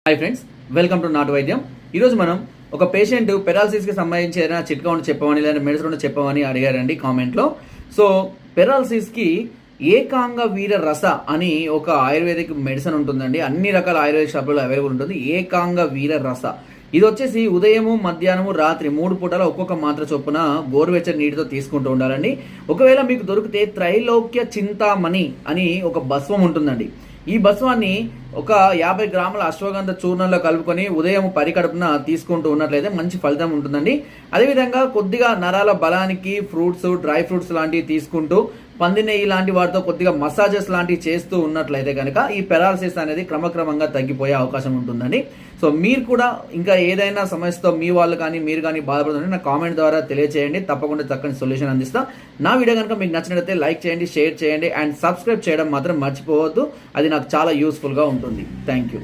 Hi friends, welcome to నాటు వైద్యం. ఈరోజు మనం ఒక పేషెంట్ పెరాలసిస్కి సంబంధించి ఏదైనా చిట్కా ఉంటే చెప్పమని లేదా మెడిసిన్ ఉంటే చెప్పమని అడిగారండి కామెంట్లో. సో పెరాలసిస్కి ఏకాంగ వీర రస అని ఒక ఆయుర్వేదిక్ మెడిసిన్ ఉంటుందండి. అన్ని రకాల ఆయుర్వేదిక్ షాపుల్లో అవైలబుల్ ఉంటుంది. ఏకాంగ వీర రస ఇది వచ్చేసి ఉదయము, మధ్యాహ్నము, రాత్రి 3 పూటల ఒక్కొక్క మాత్ర చొప్పున గోరువెచ్చని నీటితో తీసుకుంటూ ఉండాలండి. ఒకవేళ మీకు దొరికితే త్రైలోక్య చింతామణి అని ఒక భస్వం ఉంటుందండి. ఈ భస్వాన్ని ఒక 50 గ్రాముల అశ్వగంధ చూర్ణంలో కలుపుకొని ఉదయం పరికడుపున తీసుకుంటూ ఉన్నట్లయితే మంచి ఫలితం ఉంటుందండి. అదేవిధంగా కొద్దిగా నరాల బలానికి ఫ్రూట్స్, డ్రై ఫ్రూట్స్ లాంటివి తీసుకుంటూ పంది నెయ్యి లాంటి వాటితో కొద్దిగా మసాజెస్ లాంటివి చేస్తూ ఉన్నట్లయితే కనుక ఈ పెరాలసిస్ అనేది క్రమక్రమంగా తగ్గిపోయే అవకాశం ఉంటుందండి. సో మీరు కూడా ఇంకా ఏదైనా సమస్యతో మీ వాళ్ళు కానీ మీరు కానీ బాధపడుతుంటే నా కామెంట్ ద్వారా తెలియజేయండి. తప్పకుండా చక్కని సొల్యూషన్ అందిస్తా. నా వీడియో కనుక మీకు నచ్చినట్లయితే లైక్ చేయండి, షేర్ చేయండి అండ్ సబ్స్క్రైబ్ చేయడం మాత్రం మర్చిపోవద్దు. అది నాకు చాలా యూస్ఫుల్గా ఉంటుంది. Thank you.